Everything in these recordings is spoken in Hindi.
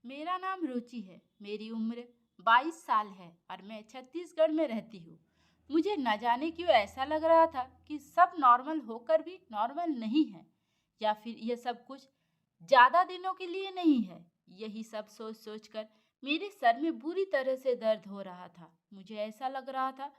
मेरा नाम रुचि है। मेरी उम्र 22 साल है और मैं छत्तीसगढ़ में रहती हूँ। मुझे न जाने क्यों ऐसा लग रहा था कि सब नॉर्मल होकर भी नॉर्मल नहीं है, या फिर यह सब कुछ ज़्यादा दिनों के लिए नहीं है। यही सब सोच सोच कर मेरे सर में बुरी तरह से दर्द हो रहा था। मुझे ऐसा लग रहा था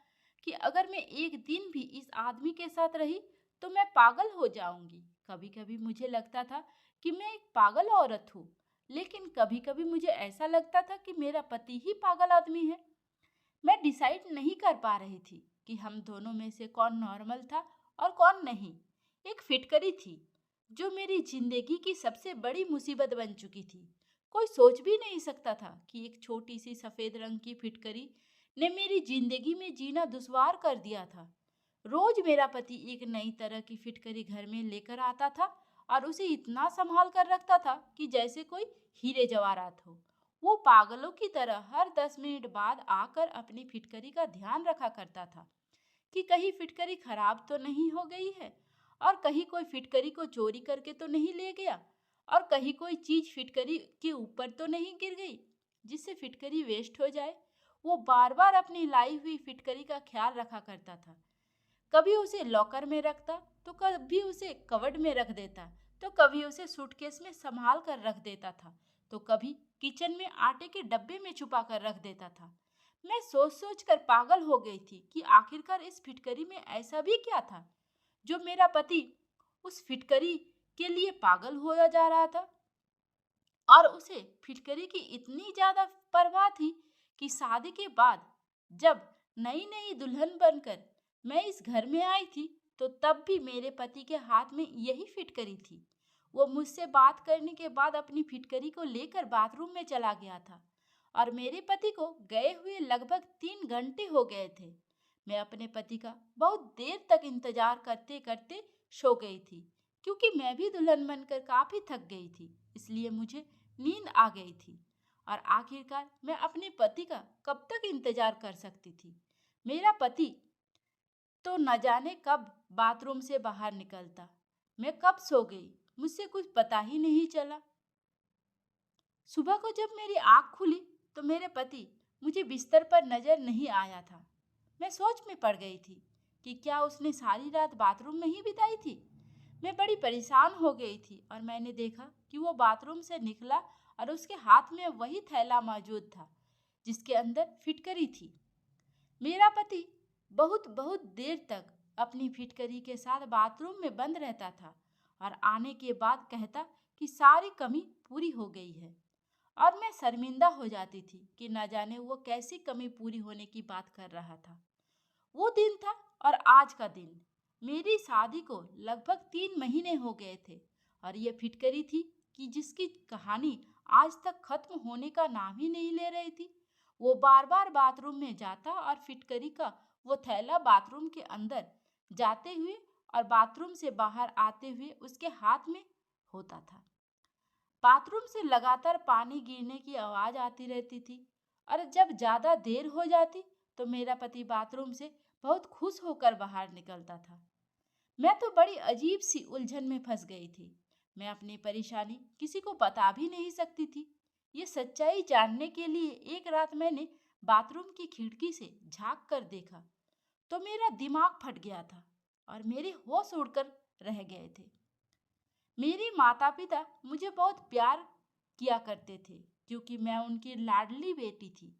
कि अगर मैं एक दिन भी इस आदमी के साथ रही तो मैं पागल हो जाऊंगी। कभी कभी मुझे लगता था कि मैं एक पागल औरत हूँ, लेकिन कभी कभी मुझे ऐसा लगता था कि मेरा पति ही पागल आदमी है। मैं डिसाइड नहीं कर पा रही थी कि हम दोनों में से कौन नॉर्मल था और कौन नहीं। एक फिटकरी थी जो मेरी जिंदगी की सबसे बड़ी मुसीबत बन चुकी थी। कोई सोच भी नहीं सकता था कि एक छोटी सी सफेद रंग की फिटकरी ने मेरी जिंदगी में जीना दुश्वार कर दिया था। रोज मेरा पति एक नई तरह की फिटकरी घर में लेकर आता था और उसे इतना संभाल कर रखता था कि जैसे कोई हीरे जवाहरात हो। वो पागलों की तरह हर 10 मिनट बाद आकर अपनी फिटकरी का ध्यान रखा करता था कि कहीं फिटकरी खराब तो नहीं हो गई है, और कहीं कोई फिटकरी को चोरी करके तो नहीं ले गया, और कहीं कोई चीज फिटकरी के ऊपर तो नहीं गिर गई जिससे फिटकरी वेस्ट हो जाए। वो बार बार अपनी लाई हुई फिटकरी का ख्याल रखा करता था। कभी उसे लॉकर में रखता, तो कभी उसे कवर्ड में रख देता, तो कभी उसे सूटकेस में संभाल कर रख देता था, तो कभी किचन में आटे के डब्बे में छुपा कर रख देता था। मैं सोच सोच कर पागल हो गई थी कि आखिरकार इस फिटकरी में ऐसा भी क्या था जो मेरा पति उस फिटकरी के लिए पागल होया जा रहा था। और उसे फिटकरी की इतनी ज्यादा परवाह थी कि शादी के बाद जब नई नई दुल्हन बनकर मैं इस घर में आई थी, तो तब भी मेरे पति के हाथ में यही फिटकरी थी। वो मुझसे बात करने के बाद अपनी फिटकरी को लेकर बाथरूम में चला गया था और मेरे पति को गए हुए लगभग 3 घंटे हो गए थे। मैं अपने पति का बहुत देर तक इंतजार करते करते सो गई थी, क्योंकि मैं भी दुल्हन बनकर काफी थक गई थी। इसलिए मुझे नींद आ गई थी और आखिरकार मैं अपने पति का कब तक इंतजार कर सकती थी। मेरा पति तो न जाने कब बाथरूम से बाहर निकलता, मैं कब सो गई मुझसे कुछ पता ही नहीं चला। सुबह को जब मेरी आंख खुली तो मेरे पति मुझे बिस्तर पर नजर नहीं आया था। मैं सोच में पड़ गई थी कि क्या उसने सारी रात बाथरूम में ही बिताई थी। मैं बड़ी परेशान हो गई थी और मैंने देखा कि वो बाथरूम से निकला और उसके हाथ में वही थैला मौजूद था जिसके अंदर फिटकरी थी। मेरा पति बहुत बहुत देर तक अपनी फिटकरी के साथ बाथरूम में बंद रहता था और आने के बाद कहता कि सारी कमी पूरी हो गई है। और मैं शर्मिंदा हो जाती थी कि न जाने वो कैसी कमी पूरी होने की बात कर रहा था। वो दिन था और आज का दिन। मेरी शादी को लगभग 3 महीने हो गए थे और ये फिटकरी थी कि जिसकी कहानी आज तक खत्म होने का नाम ही नहीं ले रही थी। वो बार बार बाथरूम में जाता और फिटकरी का वो थैला बाथरूम के अंदर जाते हुए और बाथरूम से बाहर आते हुए उसके हाथ में होता था। बाथरूम से लगातार पानी गिरने की आवाज आती रहती थी और जब ज्यादा देर हो जाती तो मेरा पति बाथरूम से बहुत खुश होकर बाहर निकलता था। मैं तो बड़ी अजीब सी उलझन में फंस गई थी। मैं अपनी परेशानी किसी को बता भी नहीं सकती थी। ये सच्चाई जानने के लिए एक रात मैंने बाथरूम की खिड़की से झांक कर देखा तो मेरा दिमाग फट गया था और मेरे होश उड़कर रह गए थे। मेरे माता पिता मुझे बहुत प्यार किया करते थे क्योंकि मैं उनकी लाडली बेटी थी।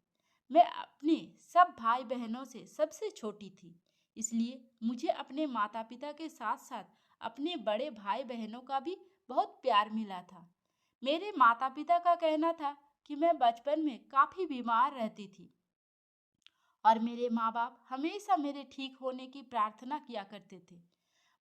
मैं अपने सब भाई बहनों से सबसे छोटी थी, इसलिए मुझे अपने माता पिता के साथ साथ अपने बड़े भाई बहनों का भी बहुत प्यार मिला था। मेरे माता पिता का कहना था कि मैं बचपन में काफ़ी बीमार रहती थी और मेरे माँ बाप हमेशा मेरे ठीक होने की प्रार्थना किया करते थे।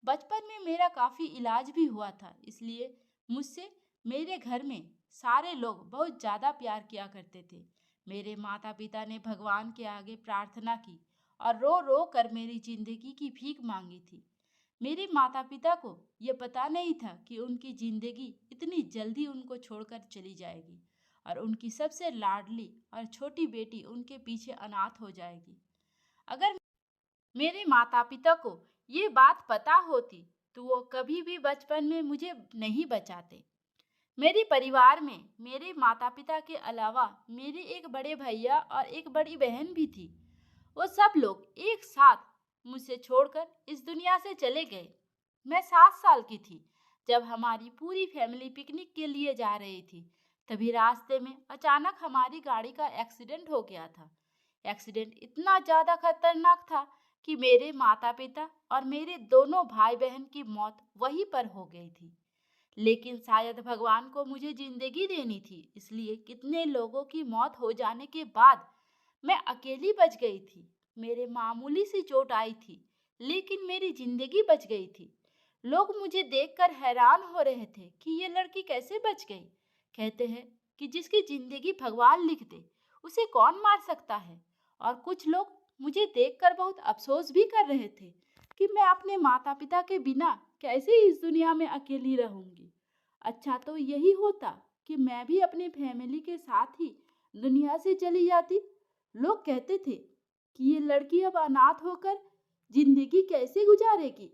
बचपन में मेरा काफ़ी इलाज भी हुआ था, इसलिए मुझसे मेरे घर में सारे लोग बहुत ज़्यादा प्यार किया करते थे। मेरे माता पिता ने भगवान के आगे प्रार्थना की और रो रो कर मेरी जिंदगी की भीख मांगी थी। मेरे माता पिता को ये पता नहीं था कि उनकी जिंदगी इतनी जल्दी उनको छोड़कर चली जाएगी और उनकी सबसे लाडली और छोटी बेटी उनके पीछे अनाथ हो जाएगी। अगर मेरे माता पिता को ये बात पता होती तो वो कभी भी बचपन में मुझे नहीं बचाते। मेरे परिवार में मेरे माता पिता के अलावा मेरे एक बड़े भैया और एक बड़ी बहन भी थी। वो सब लोग एक साथ मुझसे छोड़कर इस दुनिया से चले गए। मैं 7 साल की थी जब हमारी पूरी फैमिली पिकनिक के लिए जा रही थी। तभी रास्ते में अचानक हमारी गाड़ी का एक्सीडेंट हो गया था। एक्सीडेंट इतना ज्यादा खतरनाक था कि मेरे माता पिता और मेरे दोनों भाई बहन की मौत वहीं पर हो गई थी। लेकिन शायद भगवान को मुझे जिंदगी देनी थी, इसलिए कितने लोगों की मौत हो जाने के बाद मैं अकेली बच गई थी। मेरे मामूली सी चोट आई थी, लेकिन मेरी जिंदगी बच गई थी। लोग मुझे देखकर हैरान हो रहे थे कि ये लड़की कैसे बच गई। कहते हैं कि जिसकी जिंदगी भगवान लिख दे उसे कौन मार सकता है। और कुछ लोग मुझे देखकर बहुत अफसोस भी कर रहे थे कि मैं अपने माता पिता के बिना कैसे इस दुनिया में अकेली रहूंगी। अच्छा तो यही होता कि मैं भी अपने फैमिली के साथ ही दुनिया से चली जाती। लोग कहते थे कि ये लड़की अब अनाथ होकर जिंदगी कैसे गुजारेगी,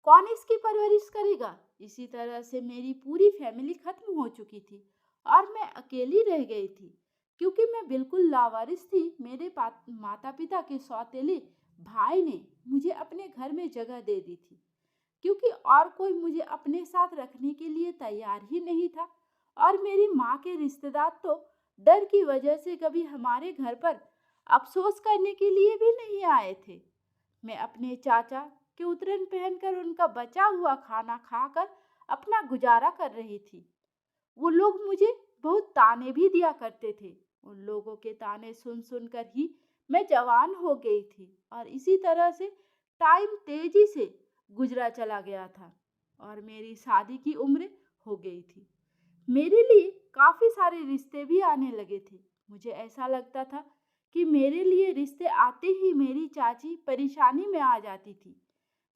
कौन इसकी परवरिश करेगा। इसी तरह से मेरी पूरी फैमिली खत्म हो चुकी थी और मैं अकेली रह गई थी। क्योंकि मैं बिल्कुल लावारिस थी, मेरे माता पिता के सौतेले भाई ने मुझे अपने घर में जगह दे दी थी, क्योंकि और कोई मुझे अपने साथ रखने के लिए तैयार ही नहीं था। और मेरी माँ के रिश्तेदार तो डर की वजह से कभी हमारे घर पर अफसोस करने के लिए भी नहीं आए थे। मैं अपने चाचा के उतरन पहनकर उनका बचा हुआ खाना खाकर अपना गुजारा कर रही थी। वो लोग मुझे बहुत ताने भी दिया करते थे। उन लोगों के ताने सुन सुनकर ही मैं जवान हो गई थी और इसी तरह से टाइम तेजी से गुजरा चला गया था और मेरी शादी की उम्र हो गई थी। मेरे लिए काफी सारे रिश्ते भी आने लगे थे। मुझे ऐसा लगता था कि मेरे लिए रिश्ते आते ही मेरी चाची परेशानी में आ जाती थी।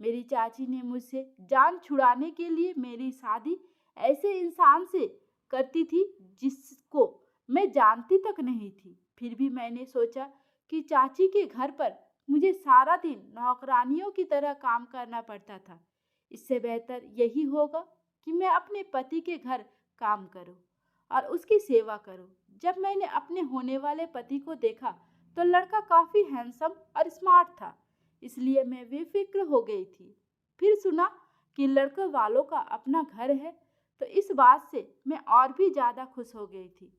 मेरी चाची ने मुझसे जान छुड़ाने के लिए मेरी शादी ऐसे इंसान से करती थी जिसको मैं जानती तक नहीं थी। फिर भी मैंने सोचा कि चाची के घर पर मुझे सारा दिन नौकरानियों की तरह काम करना पड़ता था। इससे बेहतर यही होगा कि मैं अपने पति के घर काम करूं और उसकी सेवा करूं। जब मैंने अपने होने वाले पति को देखा तो लड़का काफी हैंडसम और स्मार्ट था, इसलिए मैं बेफिक्र हो गई थी। फिर सुना कि लड़के वालों का अपना घर है तो इस बात से मैं और भी ज्यादा खुश हो गई थी।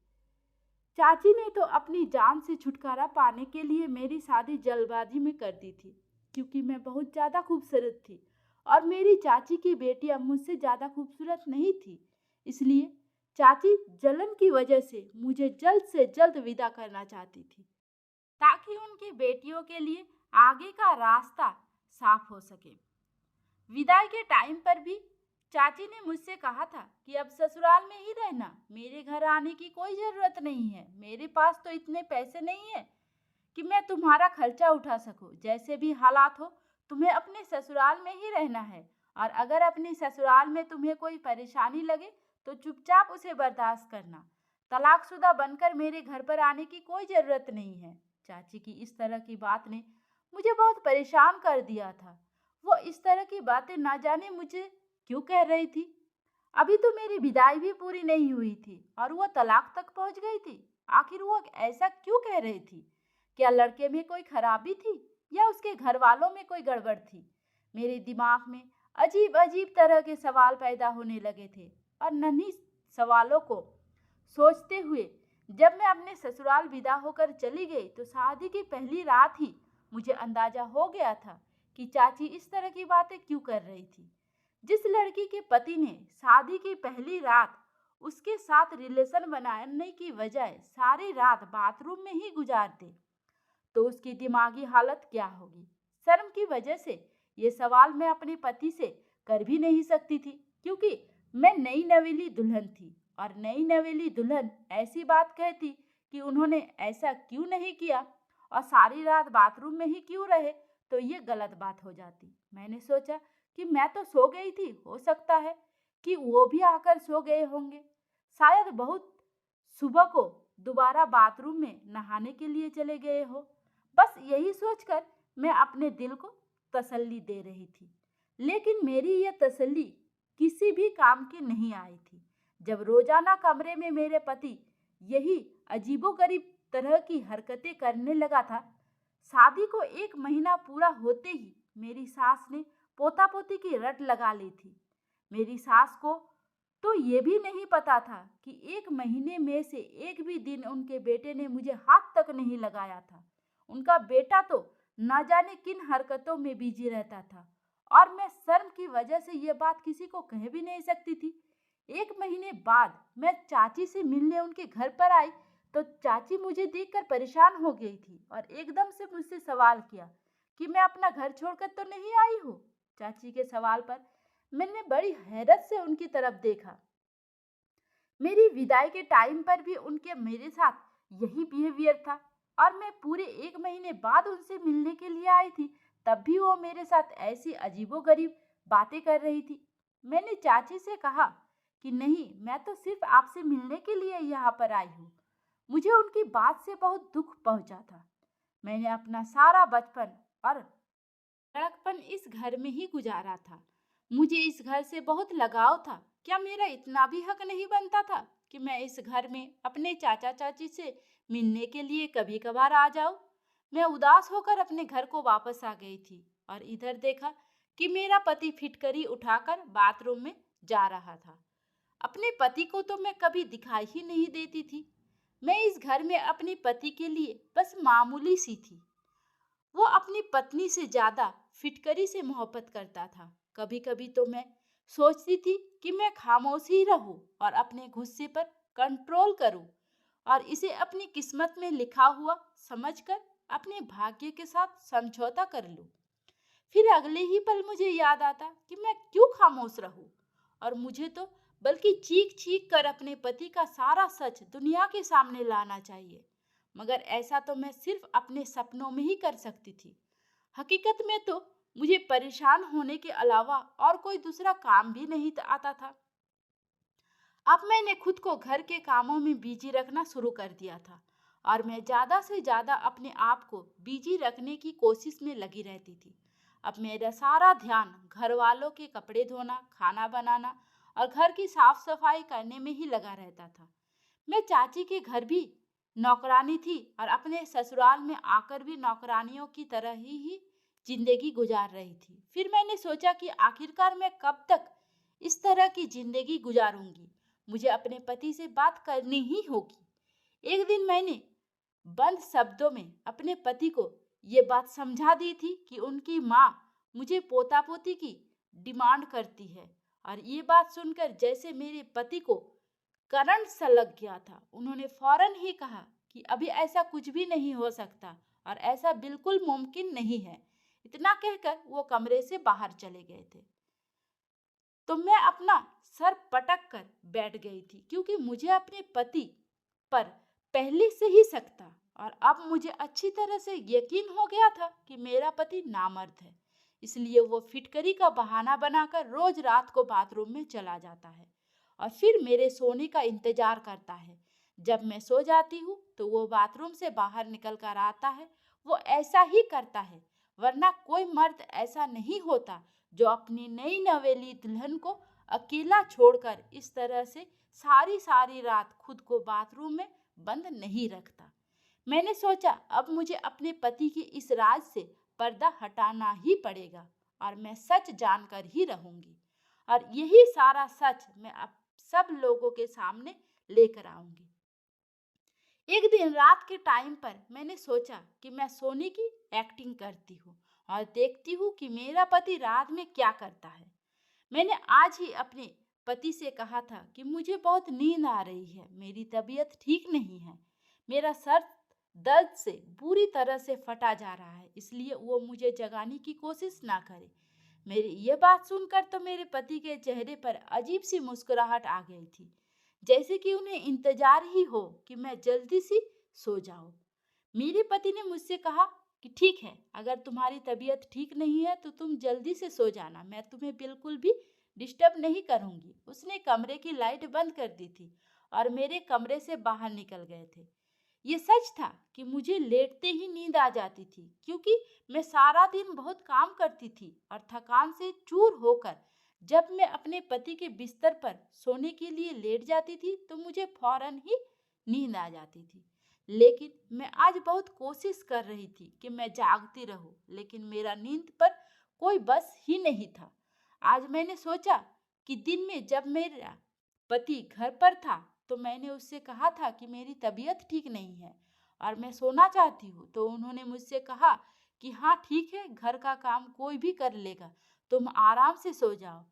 चाची ने तो अपनी जान से छुटकारा पाने के लिए मेरी शादी जल्दबाजी में कर दी थी, क्योंकि मैं बहुत ज्यादा खूबसूरत थी और मेरी चाची की बेटी अब मुझसे ज्यादा खूबसूरत नहीं थी। इसलिए चाची जलन की वजह से मुझे जल्द से जल्द विदा करना चाहती थी, ताकि उनकी बेटियों के लिए आगे का रास्ता साफ हो सके। विदाई के टाइम पर भी चाची ने मुझसे कहा था कि अब ससुराल में ही रहना, मेरे घर आने की कोई जरूरत नहीं है। मेरे पास तो इतने पैसे नहीं है कि मैं तुम्हारा खर्चा उठा सकूं। जैसे भी हालात हो तुम्हें अपने ससुराल में ही रहना है, और अगर अपने ससुराल में तुम्हें कोई परेशानी लगे तो चुपचाप उसे बर्दाश्त करना। तलाकशुदा बनकर मेरे घर पर आने की कोई जरूरत नहीं है। चाची की इस तरह की बात ने मुझे बहुत परेशान कर दिया था। वो इस तरह की बातें ना जाने मुझे क्यों कह रही थी। अभी तो मेरी विदाई भी पूरी नहीं हुई थी और वो तलाक तक पहुंच गई थी। आखिर वो ऐसा क्यों कह रही थी? क्या लड़के में कोई खराबी थी या उसके घर वालों में कोई गड़बड़ थी? मेरे दिमाग में अजीब अजीब तरह के सवाल पैदा होने लगे थे और नन्ही सवालों को सोचते हुए जब मैं अपने ससुराल विदा होकर चली गई तो शादी की पहली रात ही मुझे अंदाजा हो गया था कि चाची इस तरह की बातें क्यों कर रही थी। जिस लड़की के पति ने शादी की पहली रात उसके साथ रिलेशन बनाने की बजाय सारी रात बाथरूम में ही गुजार दे तो उसकी दिमागी हालत क्या होगी। शर्म की वजह से ये सवाल मैं अपने पति से कर भी नहीं सकती थी, क्योंकि मैं नई नवेली दुल्हन थी और नई नवेली दुल्हन ऐसी बात कहती कि उन्होंने ऐसा क्यों नहीं किया और सारी रात बाथरूम में ही क्यों रहे, तो ये गलत बात हो जाती। मैंने सोचा कि मैं तो सो गई थी, हो सकता है कि वो भी आकर सो गए होंगे। शायद बहुत सुबह को दोबारा बाथरूम में नहाने के लिए चले गए हो। बस यही सोचकर मैं अपने दिल को तसल्ली दे रही थी। लेकिन मेरी यह तसल्ली किसी भी काम की नहीं आई थी। जब रोजाना कमरे में मेरे पति यही अजीबोगरीब तरह की हरकतें करने लगा था। शादी को 1 महीना पूरा होते ही मेरी सास ने पोता पोती की रट लगा ली थी। मेरी सास को तो ये भी नहीं पता था कि 1 महीने में से एक भी दिन उनके बेटे ने मुझे हाथ तक नहीं लगाया था। उनका बेटा तो न जाने किन हरकतों में बिजी रहता था और मैं शर्म की वजह से ये बात किसी को कह भी नहीं सकती थी। 1 महीने बाद मैं चाची से मिलने उनके घर पर आई तो चाची मुझे देखकर परेशान हो गई थी और एकदम से मुझसे सवाल किया कि मैं अपना घर छोड़कर तो नहीं आई हूँ। चाची के सवाल पर मैंने बड़ी हैरत से उनकी तरफ देखा। मेरी विदाई के टाइम पर भी उनके मेरे साथ यही बिहेवियर था और मैं पूरे 1 महीने बाद उनसे मिलने के लिए आई थी, तब भी वो मेरे साथ ऐसी अजीबोगरीब बातें कर रही थी। मैंने चाची से कहा कि नहीं, मैं तो सिर्फ आपसे मिलने के लिए यहाँ पर आई हूँ। मुझे उनकी बात से बहुत दुख पहुंचा था। मैंने अपना सारा बचपन और लड़कपन इस घर में ही गुजारा था। मुझे इस घर से बहुत लगाव था। क्या मेरा इतना भी हक नहीं बनता था कि मैं इस घर में अपने चाचा चाची से मिलने के लिए कभी कभार आ जाऊं? मैं उदास होकर अपने घर को वापस आ गई थी और इधर देखा कि मेरा पति फिटकरी उठाकर बाथरूम में जा रहा था। अपने पति को तो मैं कभी दिखाई ही नहीं देती थी। मैं इस घर में अपने पति के लिए बस मामूली सी थी। वो अपनी पत्नी से ज्यादा फिटकरी से मोहब्बत करता था। कभी कभी तो मैं सोचती थी कि मैं खामोश ही रहूं और अपने गुस्से पर कंट्रोल करूं और इसे अपनी किस्मत में लिखा हुआ समझकर अपने भाग्य के साथ समझौता कर लूं। फिर अगले ही पल मुझे याद आता कि मैं क्यों खामोश रहूं और मुझे तो बल्कि चीख चीख कर अपने पति का सारा सच दुनिया के सामने लाना चाहिए। मगर ऐसा तो मैं सिर्फ अपने सपनों में ही कर सकती थी। हकीकत में तो मुझे परेशान होने के अलावा और कोई दूसरा काम भी नहीं आता था। अब मैंने खुद को घर के कामों में बिजी रखना शुरू कर दिया था और मैं ज़्यादा से ज़्यादा अपने आप को बिजी रखने की कोशिश में लगी रहती थी। अब मेरा सारा ध्यान घर वालों के कपड़े धोना, खाना बनाना और घर की साफ सफाई करने में ही लगा रहता था। मैं चाची के घर भी नौकरानी थी और अपने ससुराल में आकर भी नौकरानियों की तरह ही जिंदगी गुजार रही थी। फिर मैंने सोचा कि आखिरकार मैं कब तक इस तरह की जिंदगी गुजारूंगी। मुझे अपने पति से बात करनी ही होगी। एक दिन मैंने बंद शब्दों में अपने पति को ये बात समझा दी थी कि उनकी माँ मुझे पोता पोती की डिमांड करती है और ये बात सुनकर जैसे मेरे पति को करंट सा लग गया था। उन्होंने फौरन ही कहा कि अभी ऐसा कुछ भी नहीं हो सकता और ऐसा बिल्कुल मुमकिन नहीं है। इतना कहकर वो कमरे से बाहर चले गए थे तो मैं अपना सर पटक कर बैठ गई थी, क्योंकि मुझे अपने पति पर पहले से ही शक था और अब मुझे अच्छी तरह से यकीन हो गया था कि मेरा पति नामर्द है। इसलिए वो फिटकरी का बहाना बनाकर रोज रात को बाथरूम में चला जाता है और फिर मेरे सोने का इंतजार करता है। जब मैं सो जाती हूँ तो वो बाथरूम से बाहर निकल कर आता है। वो ऐसा ही करता है, वरना कोई मर्द ऐसा नहीं होता जो अपनी नई नवेली दुल्हन को अकेला छोड़कर इस तरह से सारी सारी रात खुद को बाथरूम में बंद नहीं रखता। मैंने सोचा अब मुझे अपने पति के इस राज से पर्दा हटाना ही पड़ेगा और मैं सच जानकर ही रहूंगी और यही सारा सच मैं अब सब लोगों के सामने लेकर आऊंगी। एक दिन रात के टाइम पर मैंने सोचा कि मैं सोने की एक्टिंग करती हूँ और देखती हूँ कि मेरा पति रात में क्या करता है। मैंने आज ही अपने पति से कहा था कि मुझे बहुत नींद आ रही है, मेरी तबीयत ठीक नहीं है, मेरा सर दर्द से बुरी तरह से फटा जा रहा है, इसलिए वो मुझे जगाने की कोशिश ना करे। मेरी ये बात सुनकर तो मेरे पति के चेहरे पर अजीब सी मुस्कुराहट आ गई थी, जैसे कि उन्हें इंतजार ही हो कि मैं जल्दी से सो जाऊं। मेरे पति ने मुझसे कहा कि ठीक है, अगर तुम्हारी तबीयत ठीक नहीं है तो तुम जल्दी से सो जाना, मैं तुम्हें बिल्कुल भी डिस्टर्ब नहीं करूंगी। उसने कमरे की लाइट बंद कर दी थी और मेरे कमरे से बाहर निकल गए थे। ये सच था कि मुझे लेटते ही नींद आ जाती थी, क्योंकि मैं सारा दिन बहुत काम करती थी और थकान से चूर होकर जब मैं अपने पति के बिस्तर पर सोने के लिए लेट जाती थी तो मुझे फौरन ही नींद आ जाती थी। लेकिन मैं आज बहुत कोशिश कर रही थी कि मैं जागती रहूं, लेकिन मेरा नींद पर कोई बस ही नहीं था। आज मैंने सोचा कि दिन में जब मेरा पति घर पर था तो मैंने उससे कहा था कि मेरी तबीयत ठीक नहीं है और मैं सोना चाहती हूँ, तो उन्होंने मुझसे कहा कि हाँ ठीक है, घर का काम कोई भी कर लेगा, तुम आराम से सो जाओ।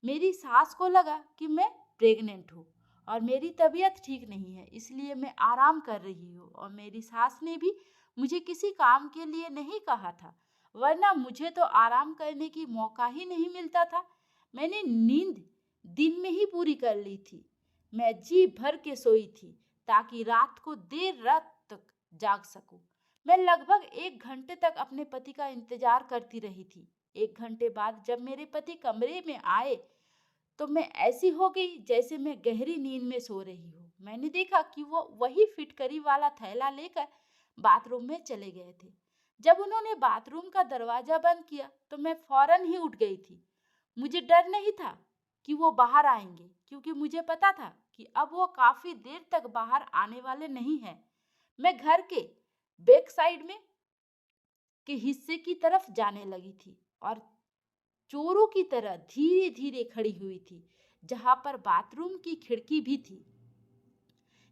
मेरी सास को लगा कि मैं प्रेग्नेंट हूँ और मेरी तबीयत ठीक नहीं है, इसलिए मैं आराम कर रही हूँ, और मेरी सास ने भी मुझे किसी काम के लिए नहीं कहा था, वरना मुझे तो आराम करने की मौका ही नहीं मिलता था। मैंने नींद दिन में ही पूरी कर ली थी। मैं जी भर के सोई थी ताकि रात को देर रात तक जाग सकूं। मैं लगभग 1 घंटे तक अपने पति का इंतजार करती रही थी। 1 घंटे बाद जब मेरे पति कमरे में आए तो मैं ऐसी हो गई जैसे मैं गहरी नींद में सो रही हूँ। मैंने देखा कि वो वही फिटकरी वाला थैला लेकर बाथरूम में चले गए थे। जब उन्होंने बाथरूम का दरवाजा बंद किया तो मैं फौरन ही उठ गई थी। मुझे डर नहीं था कि वो बाहर आएंगे, क्योंकि मुझे पता था कि अब वो काफी देर तक बाहर आने वाले नहीं हैं। मैं घर के बैक साइड में के हिस्से की तरफ जाने लगी थी और चोरों की तरह धीरे धीरे खड़ी हुई थी, जहां पर बाथरूम की खिड़की भी थी।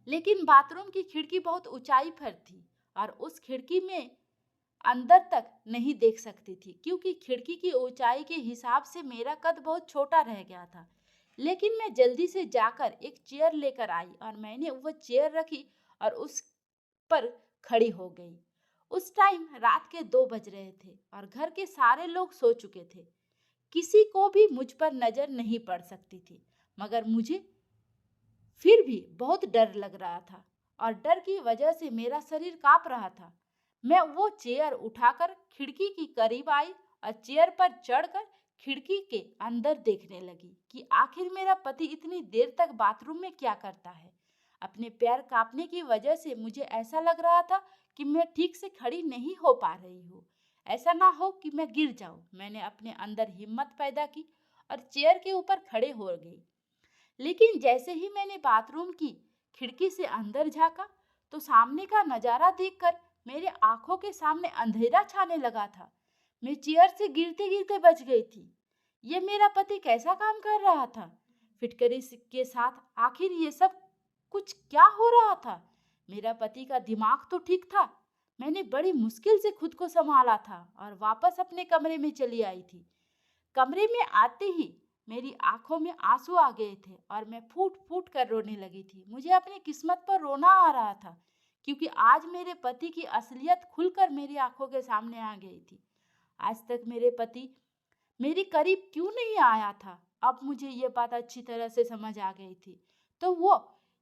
लेकिन बाथरूम की खिड़की बहुत ऊंचाई पर थी और उस खिड़की में अंदर तक नहीं देख सकती थी, क्योंकि खिड़की की ऊंचाई के हिसाब से मेरा कद बहुत छोटा रह गया था। लेकिन मैं जल्दी से जाकर एक चेयर लेकर आई और मैंने वह चेयर रखी और उस पर खड़ी हो गई। उस टाइम रात के 2 बज रहे थे और घर के सारे लोग सो चुके थे। किसी को भी मुझ पर नजर नहीं पड़ सकती थी, मगर मुझे फिर भी बहुत डर लग रहा था और डर की वजह से मेरा शरीर कांप रहा था। मैं वो चेयर उठाकर खिड़की के करीब आई और चेयर पर चढ़कर खिड़की के अंदर देखने लगी कि आखिर मेरा पति इतनी देर तक बाथरूम में क्या करता है। अपने पैर कांपने की वजह से मुझे ऐसा लग रहा था कि मैं ठीक से खड़ी नहीं हो पा रही हूँ। ऐसा ना हो कि मैं गिर जाऊं। मैंने अपने अंदर हिम्मत पैदा की और चेयर के ऊपर खड़े हो गई। लेकिन जैसे ही मैंने बाथरूम की खिड़की से अंदर झांका तो सामने का नजारा देखकर मेरे आंखों के सामने अंधेरा छाने लगा था। मैं चेयर से गिरते गिरते बच गई थी। ये मेरा पति कैसा काम कर रहा था फिटकरी के साथ? आखिर ये सब कुछ क्या हो रहा था? मेरा पति का दिमाग तो ठीक था। मैंने बड़ी मुश्किल से खुद को संभाला था और वापस अपने कमरे में चली आई थी। कमरे में आते ही मेरी आंखों में आंसू आ गए थे और मैं फूट फूट कर रोने लगी थी। मुझे अपनी किस्मत पर रोना आ रहा था, क्योंकि आज मेरे पति की असलियत खुलकर मेरी आंखों के सामने आ गई थी। आज तक मेरे पति मेरे करीब क्यों नहीं आया था, अब मुझे ये बात अच्छी तरह से समझ आ गई थी। तो वो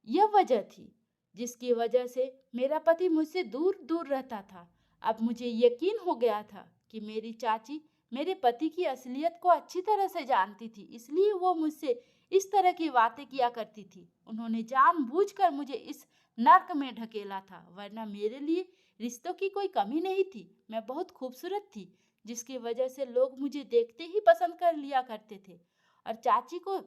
यह वजह थी जिसकी वजह से मेरा पति मुझसे दूर दूर रहता था। अब मुझे यकीन हो गया था कि मेरी चाची मेरे पति की असलियत को अच्छी तरह से जानती थी, इसलिए वो मुझसे इस तरह की बातें किया करती थी। उन्होंने जानबूझकर मुझे इस नर्क में ढकेला था, वरना मेरे लिए रिश्तों की कोई कमी नहीं थी। मैं बहुत खूबसूरत थी, जिसकी वजह से लोग मुझे देखते ही पसंद कर लिया करते थे। और चाची को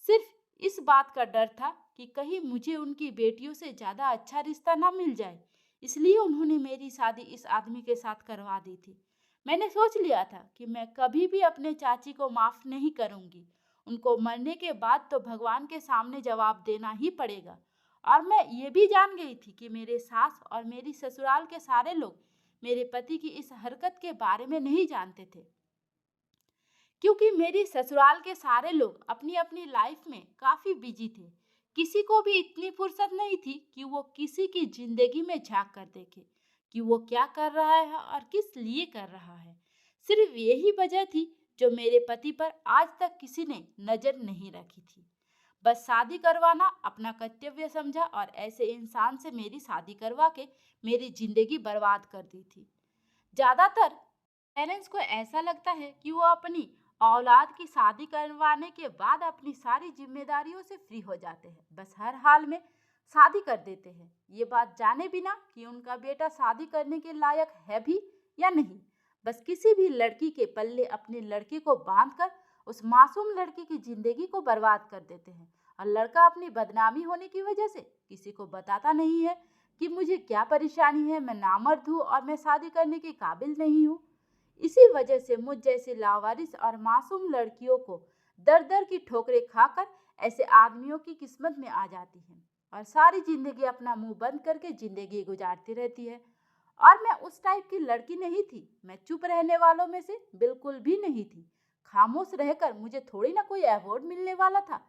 सिर्फ इस बात का डर था कि कहीं मुझे उनकी बेटियों से ज़्यादा अच्छा रिश्ता ना मिल जाए, इसलिए उन्होंने मेरी शादी इस आदमी के साथ करवा दी थी। मैंने सोच लिया था कि मैं कभी भी अपने चाची को माफ़ नहीं करूंगी। उनको मरने के बाद तो भगवान के सामने जवाब देना ही पड़ेगा। और मैं ये भी जान गई थी कि मेरे सास और मेरी ससुराल के सारे लोग मेरे पति की इस हरकत के बारे में नहीं जानते थे, क्योंकि मेरी ससुराल के सारे लोग अपनी अपनी लाइफ में काफ़ी बिजी थे। किसी को भी इतनी फुर्सत नहीं थी कि वो किसी की जिंदगी में झांक कर देखे कि वो क्या कर रहा है और किस लिए कर रहा है। सिर्फ यही वजह थी जो मेरे पति पर आज तक किसी ने नजर नहीं रखी थी। बस शादी करवाना अपना कर्तव्य समझा और ऐसे इंसान से मेरी शादी करवा के मेरी जिंदगी बर्बाद कर दी थी। ज्यादातर पेरेंट्स को ऐसा लगता है कि वो अपनी औलाद की शादी करवाने के बाद अपनी सारी जिम्मेदारियों से फ्री हो जाते हैं, बस हर हाल में शादी कर देते हैं, ये बात जाने बिना कि उनका बेटा शादी करने के लायक है भी या नहीं। बस किसी भी लड़की के पल्ले अपने लड़के को बांधकर उस मासूम लड़की की जिंदगी को बर्बाद कर देते हैं। और लड़का अपनी बदनामी होने की वजह से किसी को बताता नहीं है कि मुझे क्या परेशानी है, मैं नामर्द हूँ और मैं शादी करने के काबिल नहीं हूँ। इसी वजह से मुझ जैसे लावारिस और मासूम लड़कियों को दर दर की ठोकरें खाकर ऐसे आदमियों की किस्मत में आ जाती है और सारी जिंदगी अपना मुंह बंद करके जिंदगी गुजारती रहती है। और मैं उस टाइप की लड़की नहीं थी, मैं चुप रहने वालों में से बिल्कुल भी नहीं थी। खामोश रहकर मुझे थोड़ी ना कोई अवार्ड मिलने वाला था,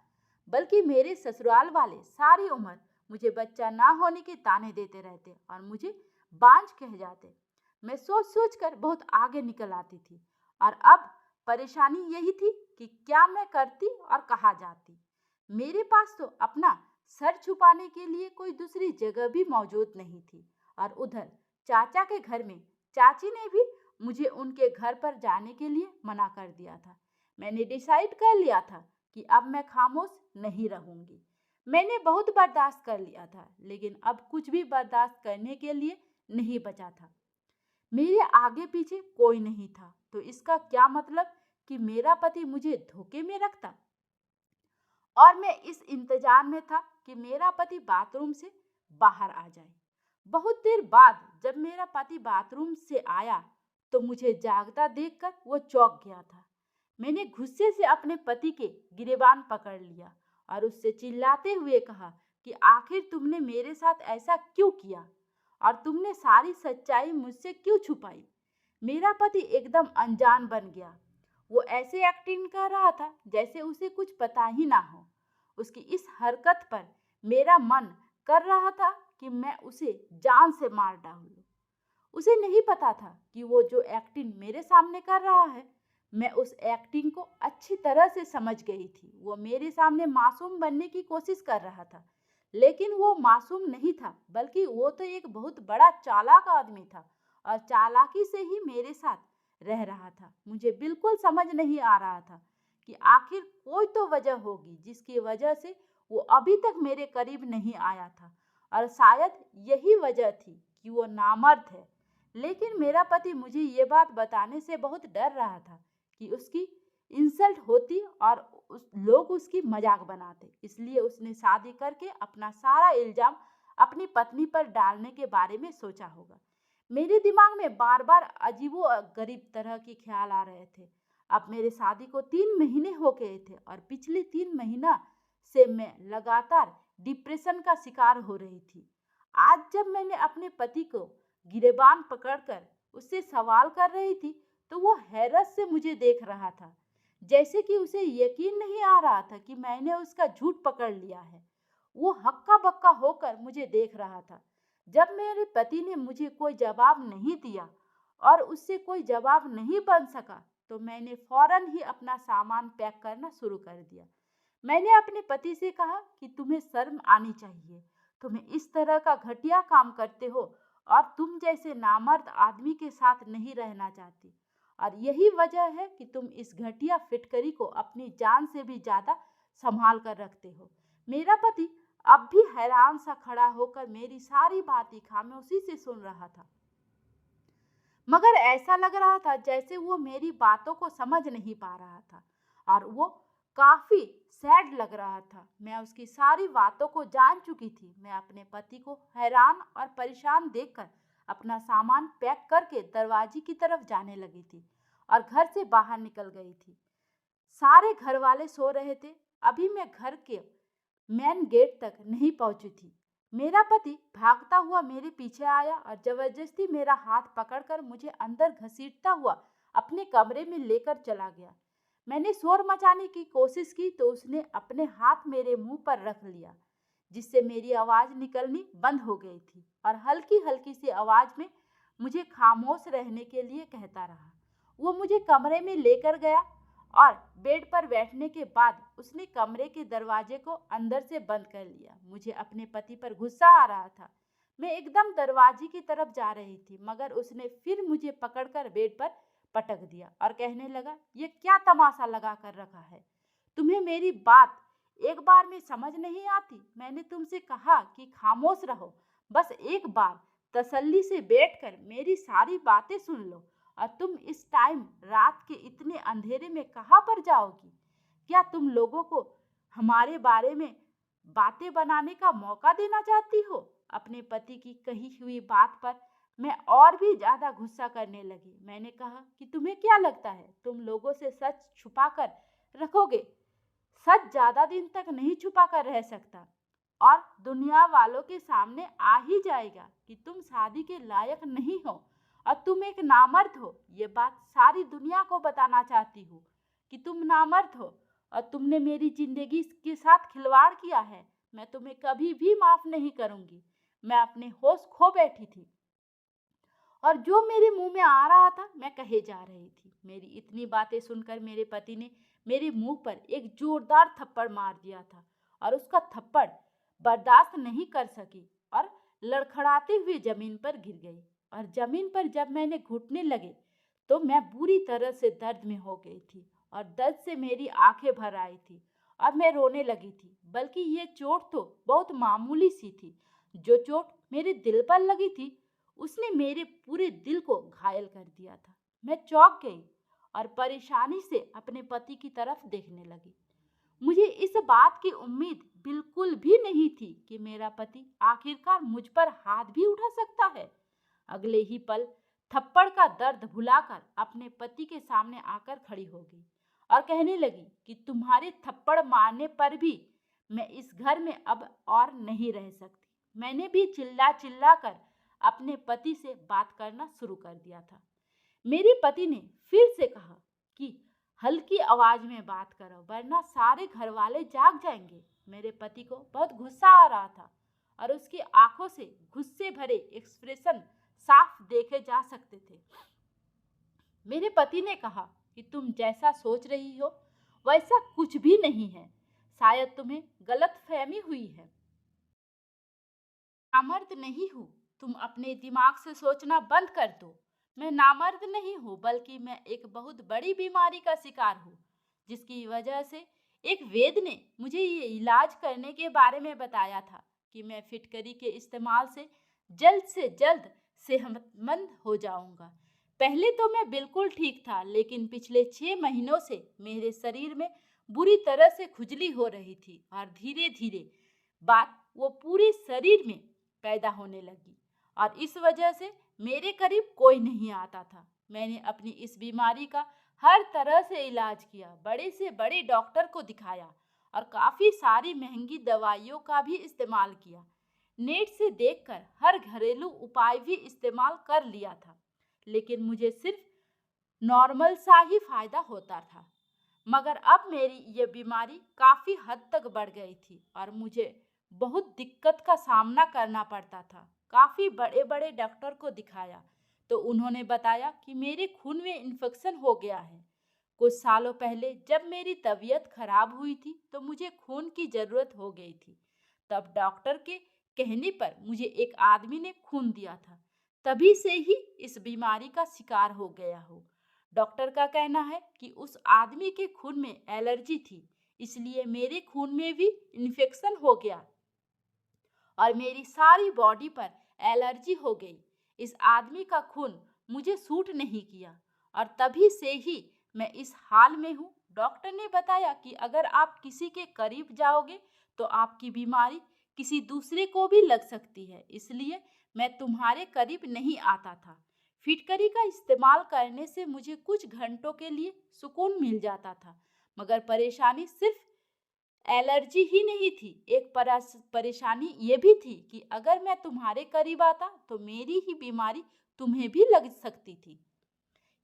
बल्कि मेरे ससुराल वाले सारी उम्र मुझे बच्चा ना होने के ताने देते रहते और मुझे बांझ कह जाते। मैं सोच सोच कर बहुत आगे निकल आती थी और अब परेशानी यही थी कि क्या मैं करती और कहाँ जाती। मेरे पास तो अपना सर छुपाने के लिए कोई दूसरी जगह भी मौजूद नहीं थी। और उधर चाचा के घर में चाची ने भी मुझे उनके घर पर जाने के लिए मना कर दिया था। मैंने डिसाइड कर लिया था कि अब मैं खामोश नहीं रहूंगी। मैंने बहुत बर्दाश्त कर लिया था, लेकिन अब कुछ भी बर्दाश्त करने के लिए नहीं बचा था। मेरे आगे पीछे कोई नहीं था, तो इसका क्या मतलब कि मेरा पति मुझे धोखे में रखता। और मैं इस इंतजार में था कि मेरा पति बाथरूम से बाहर आ जाए। बहुत देर बाद जब मेरा पति बाथरूम से आया तो मुझे जागता देखकर वो चौंक गया था। मैंने गुस्से से अपने पति के गिरेबान पकड़ लिया और उससे चिल्लाते हुए कहा कि आखिर तुमने मेरे साथ ऐसा क्यों किया और तुमने सारी सच्चाई मुझसे क्यों छुपाई। मेरा पति एकदम अनजान बन गया। वो ऐसे एक्टिंग कर रहा था जैसे उसे कुछ पता ही ना हो। उसकी इस हरकत पर मेरा मन कर रहा था कि मैं उसे जान से मार डालूं। उसे नहीं पता था कि वो जो एक्टिंग मेरे सामने कर रहा है, मैं उस एक्टिंग को अच्छी तरह से समझ गई थी। वो मेरे सामने मासूम बनने की कोशिश कर रहा था, लेकिन वो मासूम नहीं था, बल्कि वो तो एक बहुत बड़ा चालाक आदमी था और चालाकी से ही मेरे साथ रह रहा था। मुझे बिल्कुल समझ नहीं आ रहा था कि आखिर कोई तो वजह होगी जिसकी वजह से वो अभी तक मेरे करीब नहीं आया था, और शायद यही वजह थी कि वो नामर्द है। लेकिन मेरा पति मुझे ये बात बताने से बहुत डर रहा था कि उसकी इंसल्ट होती और लोग उसकी मजाक बनाते। इसलिए उसने शादी करके अपना सारा इल्जाम अपनी पत्नी पर डालने के बारे में सोचा होगा। मेरे दिमाग में बार बार अजीबो गरीब तरह के ख्याल आ रहे थे। अब मेरे शादी को 3 महीने हो गए थे और पिछले 3 महीना से मैं लगातार डिप्रेशन का शिकार हो रही थी। आज जब मैंने अपने पति को गिरेबान पकड़कर उससे सवाल कर रही थी तो वो हैरत से मुझे देख रहा था, जैसे कि उसे यकीन नहीं आ रहा था कि मैंने उसका झूठ पकड़ लिया है। वो हक्का बक्का होकर मुझे देख रहा था। जब मेरे पति ने मुझे कोई जवाब नहीं दिया और उससे कोई जवाब नहीं बन सका तो मैंने फौरन ही अपना सामान पैक करना शुरू कर दिया। मैंने अपने पति से कहा कि तुम्हें शर्म आनी चाहिए, तुम्हें इस तरह का घटिया काम करते हो और तुम जैसे नामर्द आदमी के साथ नहीं रहना चाहती, और यही वजह है कि तुम इस घटिया फिटकरी को अपनी जान से भी ज्यादा संभाल कर रखते हो। मेरा पति अब भी हैरान सा खड़ा होकर मेरी सारी बातें खामोशी से सुन रहा था, मगर ऐसा लग रहा था जैसे वो मेरी बातों को समझ नहीं पा रहा था और वो काफी सैड लग रहा था। मैं उसकी सारी बातों को जान चुकी थी। मैं अपने पति को हैरान और परेशान देखकर अपना सामान पैक करके दरवाजे की तरफ जाने लगी थी और घर से बाहर निकल गई थी। सारे घर वाले सो रहे थे। अभी मैं घर के मेन गेट तक नहीं पहुंची थी। मेरा पति भागता हुआ मेरे पीछे आया और जबरदस्ती मेरा हाथ पकड़कर मुझे अंदर घसीटता हुआ अपने कमरे में लेकर चला गया। मैंने शोर मचाने की कोशिश की तो उसने अपने हाथ मेरे मुंह पर रख लिया, जिससे मेरी आवाज निकलनी बंद हो गई थी और हल्की हल्की सी आवाज में मुझे खामोश रहने के लिए कहता रहा। वो मुझे कमरे में लेकर गया और बेड पर बैठने के बाद उसने कमरे के दरवाजे को अंदर से बंद कर लिया। मुझे अपने पति पर गुस्सा आ रहा था। मैं एकदम दरवाजे की तरफ जा रही थी, मगर उसने फिर मुझे पकड़कर बेड पर पटक दिया और कहने लगा, ये क्या तमाशा लगा कर रखा है? तुम्हें मेरी बात एक बार में समझ नहीं आती? मैंने तुमसे कहा कि खामोश रहो, बस एक बार तसल्ली से बैठकर मेरी सारी बातें सुन लो और तुम इस टाइम रात के इतने अंधेरे में कहाँ पर जाओगी? क्या तुम लोगों को हमारे बारे में बातें बनाने का मौका देना चाहती हो? अपने पति की कही हुई बात पर मैं और भी ज्यादा गुस्सा करने लगी। मैंने कहा कि तुम्हें क्या लगता है तुम लोगों से सच छुपा कर रखोगे? सच ज्यादा दिन तक नहीं छुपा कर रह सकता और दुनिया वालों के सामने आ ही जाएगा कि तुम शादी के लायक नहीं हो और तुम एक नामर्द हो। ये बात सारी दुनिया को बताना चाहती हूँ कि तुम नामर्द हो और तुमने मेरी जिंदगी के साथ खिलवाड़ किया है। मैं तुम्हें कभी भी माफ नहीं करूंगी। मैं अपने होश खो बैठी थी और जो मेरे मुंह में आ रहा था मैं कहे जा रही थी। मेरी इतनी बातें सुनकर मेरे पति ने मेरे मुंह पर एक जोरदार थप्पड़ मार दिया था और उसका थप्पड़ बर्दाश्त नहीं कर सकी और लड़खड़ाते हुए जमीन पर गिर गई। और जमीन पर जब मैंने घुटने लगे तो मैं बुरी तरह से दर्द में हो गई थी और दर्द से मेरी आंखें भर आई थी और मैं रोने लगी थी। बल्कि ये चोट तो बहुत मामूली सी थी। जो चोट मेरे दिल पर लगी थी उसने मेरे पूरे दिल को घायल कर दिया था। मैं चौंक गई और परेशानी से अपने पति की तरफ देखने लगी। मुझे इस बात की उम्मीद बिल्कुल भी नहीं थी कि मेरा पति आखिरकार मुझ पर हाथ भी उठा सकता है। अगले ही पल थप्पड़ का दर्द भुलाकर अपने पति के सामने आकर खड़ी हो गई और कहने लगी कि तुम्हारे थप्पड़ मारने पर भी मैं इस घर में अब और नहीं रह सकती। मैंने भी चिल्ला चिल्ला कर अपने पति से बात करना शुरू कर दिया था। मेरे पति ने फिर से कहा कि हल्की आवाज में बात करो वरना सारे घर वाले जाग जाएंगे। मेरे पति को बहुत गुस्सा आ रहा था और उसकी आंखों से गुस्से भरे एक्सप्रेशन साफ देखे जा सकते थे। मेरे पति ने कहा कि तुम जैसा सोच रही हो वैसा कुछ भी नहीं है। शायद तुम्हें गलतफहमी हुई है। नामर्द नहीं हूँ। तुम अपने दिमाग से सोचना बंद कर दो। मैं नामर्द नहीं हूँ बल्कि मैं एक बहुत बड़ी बीमारी का शिकार हूँ जिसकी वजह से एक वैद्य ने मुझे ये इलाज करने के बारे में बताया था कि मैं फिटकरी के इस्तेमाल से जल्द सेहतमंद हो जाऊंगा। पहले तो मैं बिल्कुल ठीक था लेकिन पिछले 6 महीनों से मेरे शरीर में बुरी तरह से खुजली हो रही थी और धीरे धीरे बात वो पूरे शरीर में पैदा होने लगी और इस वजह से मेरे करीब कोई नहीं आता था। मैंने अपनी इस बीमारी का हर तरह से इलाज किया, बड़े से बड़े डॉक्टर को दिखाया और काफ़ी सारी महंगी दवाइयों का भी इस्तेमाल किया। नेट से देखकर हर घरेलू उपाय भी इस्तेमाल कर लिया था लेकिन मुझे सिर्फ नॉर्मल सा ही फायदा होता था। मगर अब मेरी ये बीमारी काफ़ी हद तक बढ़ गई थी और मुझे बहुत दिक्कत का सामना करना पड़ता था। काफ़ी बड़े बड़े डॉक्टर को दिखाया तो उन्होंने बताया कि मेरे खून में इन्फेक्शन हो गया है। कुछ सालों पहले जब मेरी तबीयत खराब हुई थी तो मुझे खून की ज़रूरत हो गई थी। तब डॉक्टर के कहने पर मुझे एक आदमी ने खून दिया था। तभी से ही इस बीमारी का शिकार हो गया हूँ। डॉक्टर का कहना है कि उस आदमी के खून में एलर्जी थी इसलिए मेरे खून में भी इन्फेक्शन हो गया और मेरी सारी बॉडी पर एलर्जी हो गई। इस आदमी का खून मुझे सूट नहीं किया और तभी से ही मैं इस हाल में हूँ। डॉक्टर ने बताया कि अगर आप किसी के करीब जाओगे तो आपकी बीमारी किसी दूसरे को भी लग सकती है, इसलिए मैं तुम्हारे करीब नहीं आता था। फिटकरी का इस्तेमाल करने से मुझे कुछ घंटों के लिए सुकून मिल जाता था मगर परेशानी सिर्फ एलर्जी ही नहीं थी। एक परेशानी ये भी थी कि अगर मैं तुम्हारे करीब आता तो मेरी ही बीमारी तुम्हें भी लग सकती थी।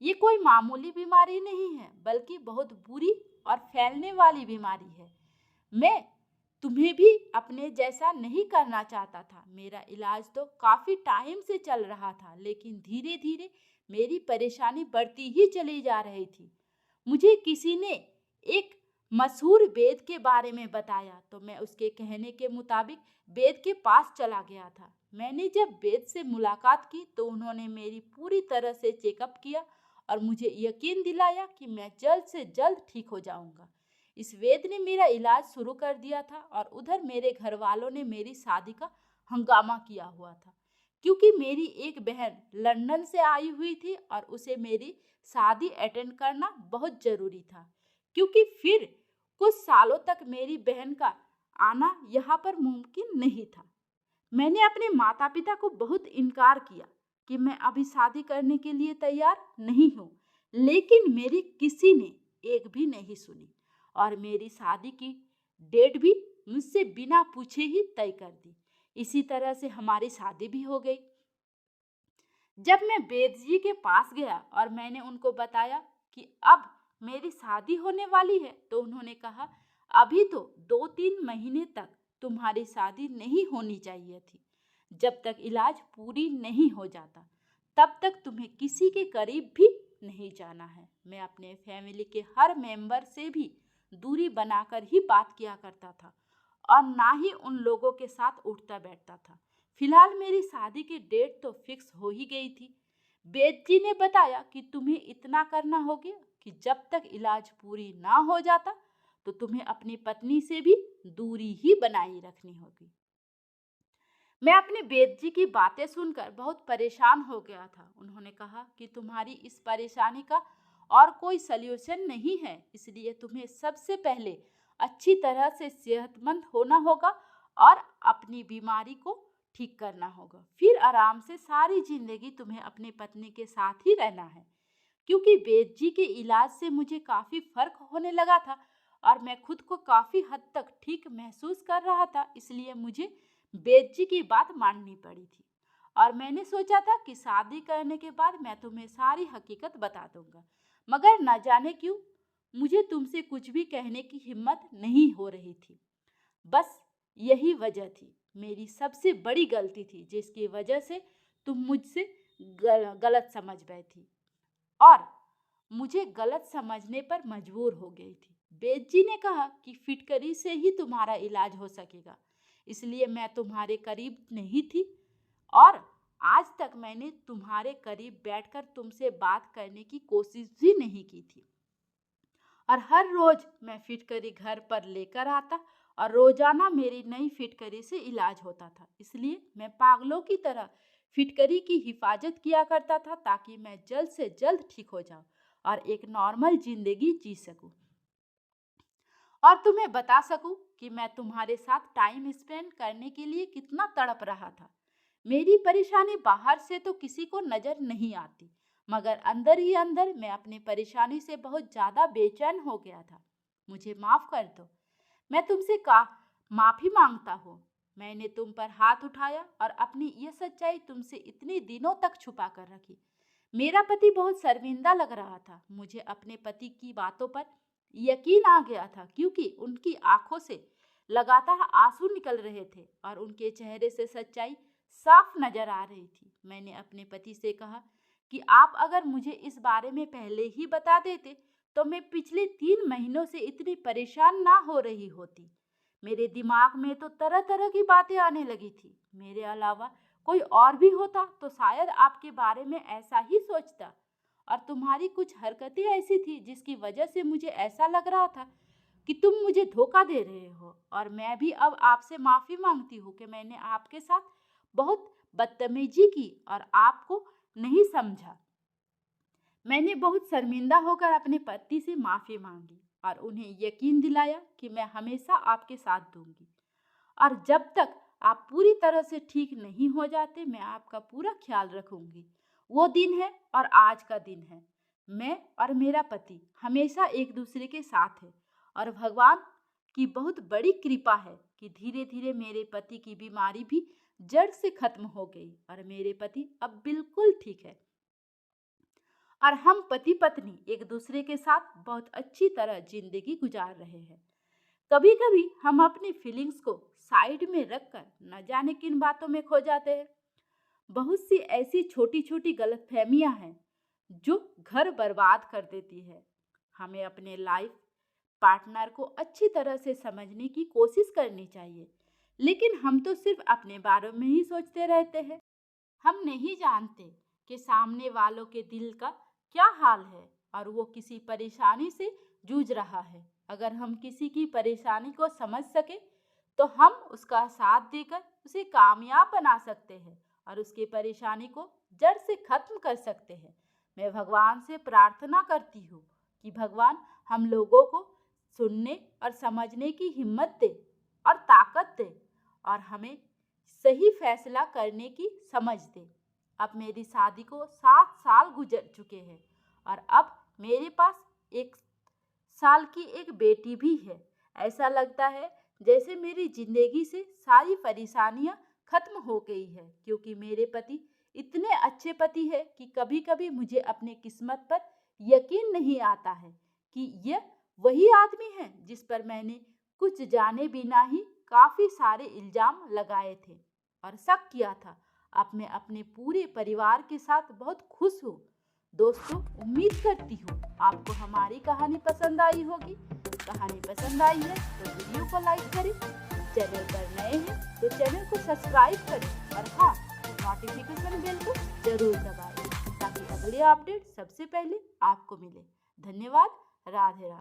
ये कोई मामूली बीमारी नहीं है बल्कि बहुत बुरी और फैलने वाली बीमारी है। मैं तुम्हें भी अपने जैसा नहीं करना चाहता था। मेरा इलाज तो काफ़ी टाइम से चल रहा था लेकिन धीरे धीरे मेरी परेशानी बढ़ती ही चली जा रही थी। मुझे किसी ने एक मशहूर वैद्य के बारे में बताया तो मैं उसके कहने के मुताबिक वैद्य के पास चला गया था। मैंने जब वैद्य से मुलाकात की तो उन्होंने मेरी पूरी तरह से चेकअप किया और मुझे यकीन दिलाया कि मैं जल्द से जल्द ठीक हो जाऊंगा। इस वैद्य ने मेरा इलाज शुरू कर दिया था और उधर मेरे घर वालों ने मेरी शादी का हंगामा किया हुआ था क्योंकि मेरी एक बहन लंदन से आई हुई थी और उसे मेरी शादी अटेंड करना बहुत ज़रूरी था, क्योंकि फिर कुछ सालों तक मेरी बहन का आना यहाँ पर मुमकिन नहीं था। मैंने अपने माता पिता को बहुत इनकार किया कि मैं अभी शादी करने के लिए तैयार नहीं हूँ, लेकिन मेरी किसी ने एक भी नहीं सुनी और मेरी शादी की डेट भी मुझसे बिना पूछे ही तय कर दी। इसी तरह से हमारी शादी भी हो गई। जब मैं वेद जी के पास गया और मैंने उनको बताया कि अब मेरी शादी होने वाली है, तो उन्होंने कहा, अभी तो 2-3 महीने तक तुम्हारी शादी नहीं होनी चाहिए थी। जब तक इलाज पूरी नहीं हो जाता, तब तक तुम्हें किसी के करीब भी नहीं जाना है। मैं अपने फैमिली के हर मेंबर से भी दूरी बनाकर ही बात किया करता था और ना ही उन लोगों के साथ उठता बैठता था। फिलहाल मेरी शादी की डेट तो फिक्स हो ही गई थी। वेद जी ने बताया कि तुम्हें इतना करना होगा कि जब तक इलाज पूरी ना हो जाता तो तुम्हें अपनी पत्नी से भी दूरी ही बनाए रखनी होगी। मैं अपने वेद जी की बातें सुनकर बहुत परेशान हो गया था। उन्होंने कहा कि तुम्हारी इस परेशानी का और कोई सल्यूशन नहीं है, इसलिए तुम्हें सबसे पहले अच्छी तरह से सेहतमंद होना होगा और अपनी बीमारी को ठीक करना होगा। फिर आराम से सारी जिंदगी तुम्हें अपनी पत्नी के साथ ही रहना है। क्योंकि वेद जी के इलाज से मुझे काफ़ी फर्क होने लगा था और मैं खुद को काफ़ी हद तक ठीक महसूस कर रहा था, इसलिए मुझे वेद जी की बात माननी पड़ी थी। और मैंने सोचा था कि शादी करने के बाद मैं तुम्हें सारी हकीकत बता दूंगा, मगर न जाने क्यों मुझे तुमसे कुछ भी कहने की हिम्मत नहीं हो रही थी। बस यही वजह थी, मेरी सबसे बड़ी गलती थी, जिसकी वजह से तुम मुझसे गलत समझ गए थी और मुझे गलत समझने पर मजबूर हो गई थी। वेद जी ने कहा कि फिटकरी से ही तुम्हारा इलाज हो सकेगा, इसलिए मैं तुम्हारे करीब नहीं थी और आज तक मैंने तुम्हारे करीब बैठकर तुमसे बात करने की कोशिश भी नहीं की थी। और हर रोज मैं फिटकरी घर पर लेकर आता और रोजाना मेरी नई फिटकरी से इलाज होता था। इसलिए मैं पागलों की तरह फिटकरी की हिफाजत किया करता था ताकि मैं जल्द से जल्द ठीक हो जाऊं और एक नॉर्मल जिंदगी जी सकूं और तुम्हें बता सकूं कि मैं तुम्हारे साथ टाइम स्पेंड करने के लिए कितना तड़प रहा था। मेरी परेशानी बाहर से तो किसी को नजर नहीं आती, मगर अंदर ही अंदर मैं अपनी परेशानी से बहुत ज़्यादा बेचैन हो गया था। मुझे माफ़ कर दो, मैं तुमसे माफ़ी मांगता हूँ। मैंने तुम पर हाथ उठाया और अपनी ये सच्चाई तुमसे इतने दिनों तक छुपा कर रखी। मेरा पति बहुत शर्मिंदा लग रहा था। मुझे अपने पति की बातों पर यकीन आ गया था, क्योंकि उनकी आंखों से लगातार आंसू निकल रहे थे और उनके चेहरे से सच्चाई साफ नजर आ रही थी। मैंने अपने पति से कहा कि आप अगर मुझे इस बारे में पहले ही बता देते तो मैं पिछले 3 महीनों से इतनी परेशान ना हो रही होती। मेरे दिमाग में तो तरह तरह की बातें आने लगी थी। मेरे अलावा कोई और भी होता तो शायद आपके बारे में ऐसा ही सोचता, और तुम्हारी कुछ हरकतें ऐसी थी जिसकी वजह से मुझे ऐसा लग रहा था कि तुम मुझे धोखा दे रहे हो। और मैं भी अब आपसे माफ़ी मांगती हूँ कि मैंने आपके साथ बहुत बदतमीजी की और आपको नहीं समझा। मैंने बहुत शर्मिंदा होकर अपने पति से माफ़ी मांगी और उन्हें यकीन दिलाया कि मैं हमेशा आपके साथ दूंगी और जब तक आप पूरी तरह से ठीक नहीं हो जाते मैं आपका पूरा ख्याल रखूंगी। वो दिन है और आज का दिन है। मैं और मेरा पति हमेशा एक दूसरे के साथ है और भगवान की बहुत बड़ी कृपा है कि धीरे धीरे मेरे पति की बीमारी भी जड़ से खत्म हो गई और मेरे पति अब बिल्कुल ठीक है और हम पति पत्नी एक दूसरे के साथ बहुत अच्छी तरह जिंदगी गुजार रहे हैं। कभी कभी हम अपनी फीलिंग्स को साइड में रखकर न जाने किन बातों में खो जाते हैं। बहुत सी ऐसी छोटी छोटी गलतफहमियां हैं जो घर बर्बाद कर देती है। हमें अपने लाइफ पार्टनर को अच्छी तरह से समझने की कोशिश करनी चाहिए, लेकिन हम तो सिर्फ अपने बारे में ही सोचते रहते हैं। हम नहीं जानते कि सामने वालों के दिल का क्या हाल है और वो किसी परेशानी से जूझ रहा है। अगर हम किसी की परेशानी को समझ सके तो हम उसका साथ देकर उसे कामयाब बना सकते हैं और उसकी परेशानी को जड़ से खत्म कर सकते हैं। मैं भगवान से प्रार्थना करती हूँ कि भगवान हम लोगों को सुनने और समझने की हिम्मत दे और ताकत दे और हमें सही फैसला करने की समझ दे। अब मेरी शादी को 7 साल गुजर चुके हैं और अब मेरे पास 1 साल की एक बेटी भी है। ऐसा लगता है जैसे मेरी जिंदगी से सारी परेशानियां खत्म हो गई है, क्योंकि मेरे पति इतने अच्छे पति है कि कभी कभी मुझे अपने किस्मत पर यकीन नहीं आता है कि यह वही आदमी है जिस पर मैंने कुछ जाने बिना ही काफी सारे इल्जाम लगाए थे और शक किया था। अब मैं अपने पूरे परिवार के साथ बहुत खुश हूँ। दोस्तों, उम्मीद करती हूँ आपको हमारी कहानी पसंद आई होगी। कहानी पसंद आई है तो वीडियो को लाइक करें, चैनल पर नए हैं तो चैनल को सब्सक्राइब करें और हाँ, नोटिफिकेशन बेल को जरूर दबाएं ताकि अगले अपडेट सबसे पहले आपको मिले। धन्यवाद। राधे राधे।